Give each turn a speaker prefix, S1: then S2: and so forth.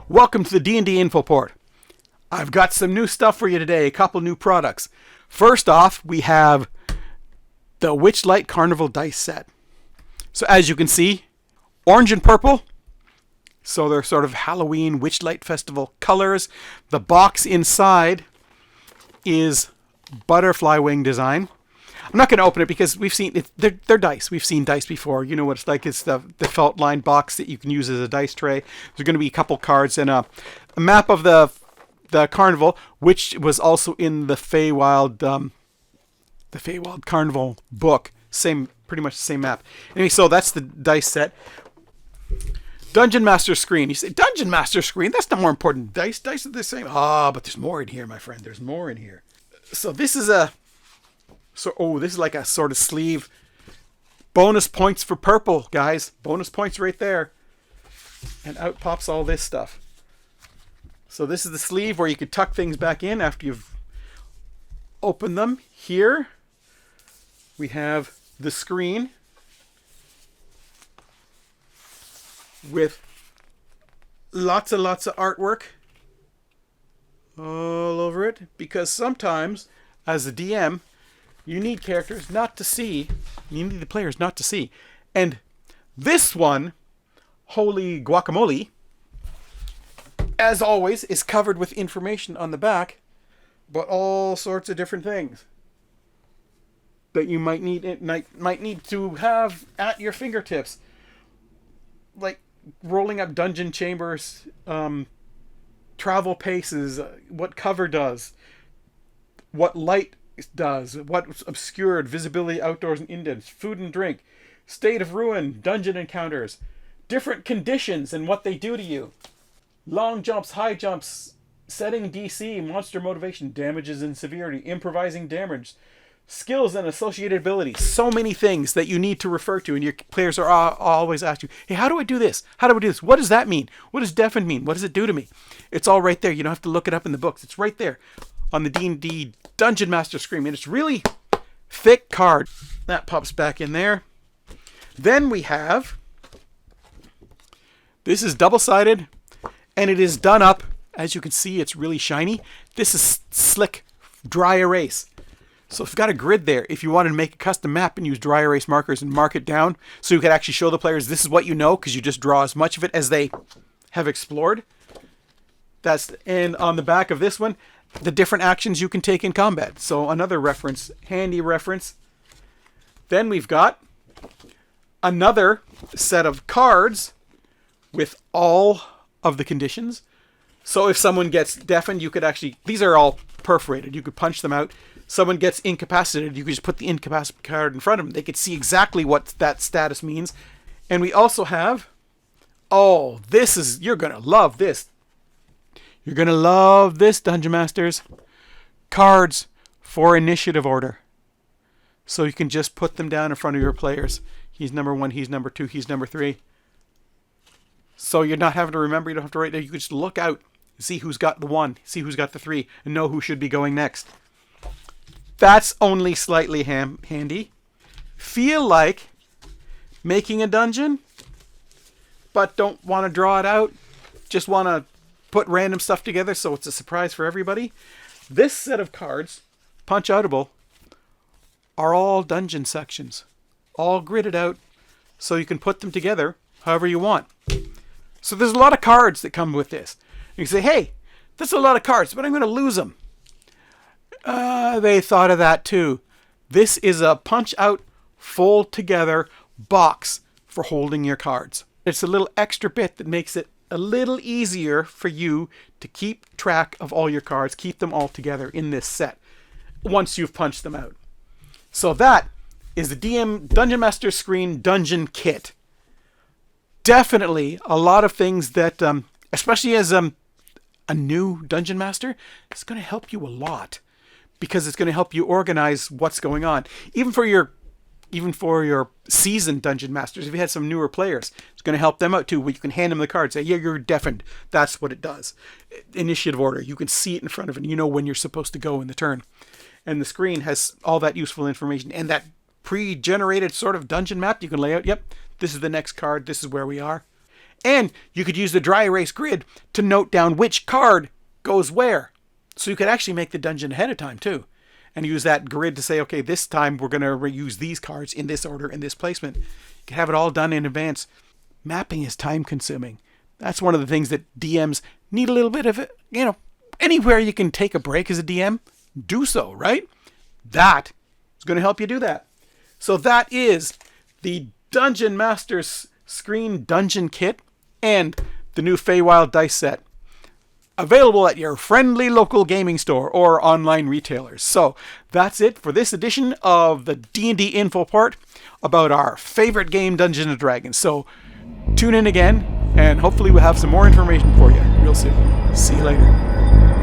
S1: Welcome to the D&D InfoPort. I've got some new stuff for you today, a couple new products. First off, we have the Witchlight Carnival dice set. So as you can see, orange and purple. So they're sort of Halloween Witchlight Festival colors. The box inside is butterfly wing design. I'm not going to open it because we've seen it. They're dice. We've seen dice before. You know what it's like. It's the felt lined box that you can use as a dice tray. There's going to be a couple cards and a map of the carnival, which was also in the Feywild Carnival book. Pretty much the same map. Anyway, so that's the dice set. Dungeon Master screen. You say Dungeon Master screen? That's not more important. Dice are the same. But there's more in here, my friend. There's more in here. So this is this is like a sort of sleeve. Bonus points for purple, guys. Bonus points right there. And out pops all this stuff. So this is the sleeve where you could tuck things back in after you've opened them. Here we have the screen with lots of artwork all over it, because sometimes as a DM you need characters not to see. You need the players not to see. And this one, holy guacamole, as always, is covered with information on the back, but all sorts of different things that you might need to have at your fingertips, like rolling up dungeon chambers, travel paces, what cover does, what light does, what's obscured, visibility outdoors and indents, food and drink, state of ruin, dungeon encounters, different conditions and what they do to you, long jumps, high jumps, setting DC, monster motivation, damages and severity, improvising damage, skills and associated abilities. So many things that you need to refer to, and your players are always ask you, hey, how do I do this? How do I do this? What does that mean? What does deafen mean? What does it do to me? It's all right there. You don't have to look it up in the books. It's right there on the D&D Dungeon Master screen, and it's really thick card. That pops back in there. Then we have, this is double-sided, and it is done up. As you can see, it's really shiny. This is slick dry erase. So if you've got a grid there, if you wanted to make a custom map and use dry erase markers and mark it down so you could actually show the players this is what you know, because you just draw as much of it as they have explored. And on the back of this one, the different actions you can take in combat. So another reference, handy reference. Then we've got another set of cards with all of the conditions. So if someone gets deafened, you could actually, these are all perforated. You could punch them out. Someone gets incapacitated, you could just put the incapacitated card in front of them. They could see exactly what that status means. And we also have, you're going to love this. You're going to love this, Dungeon Masters. Cards for initiative order. So you can just put them down in front of your players. He's number 1, he's number 2, he's number 3. So you're not having to remember, you don't have to write there. You can just look out, see who's got the 1, see who's got the 3, and know who should be going next. That's only slightly handy. Feel like making a dungeon, but don't want to draw it out. Just want to put random stuff together so it's a surprise for everybody. This set of cards, punch outable, are all dungeon sections. All gridded out so you can put them together however you want. So there's a lot of cards that come with this. You can say, hey, that's a lot of cards, but I'm going to lose them. They thought of that too. This is a punch out, fold together box for holding your cards. It's a little extra bit that makes it a little easier for you to keep track of all your cards, keep them all together in this set once you've punched them out. So that is the Dungeon Master Screen Dungeon Kit. Definitely a lot of things that, especially as a new Dungeon Master, it's going to help you a lot, because it's going to help you organize what's going on. Even for your seasoned Dungeon Masters, if you had some newer players, it's going to help them out too. Where you can hand them the card, say, yeah, you're deafened. That's what it does. Initiative order. You can see it in front of it. You know when you're supposed to go in the turn. And the screen has all that useful information. And that pre-generated sort of dungeon map you can lay out. Yep, this is the next card. This is where we are. And you could use the dry erase grid to note down which card goes where. So you could actually make the dungeon ahead of time too. And use that grid to say, okay, this time we're going to reuse these cards in this order, in this placement. You can have it all done in advance. Mapping is time consuming. That's one of the things that DMs need a little bit of it. Anywhere you can take a break as a DM, do so, right? That is going to help you do that. So that is the Dungeon Master's Screen Dungeon Kit and the new Feywild dice set. Available at your friendly local gaming store or online retailers. So that's it for this edition of the D&D InfoPort about our favorite game, Dungeons & Dragons. So tune in again, and hopefully we'll have some more information for you real soon. See you later.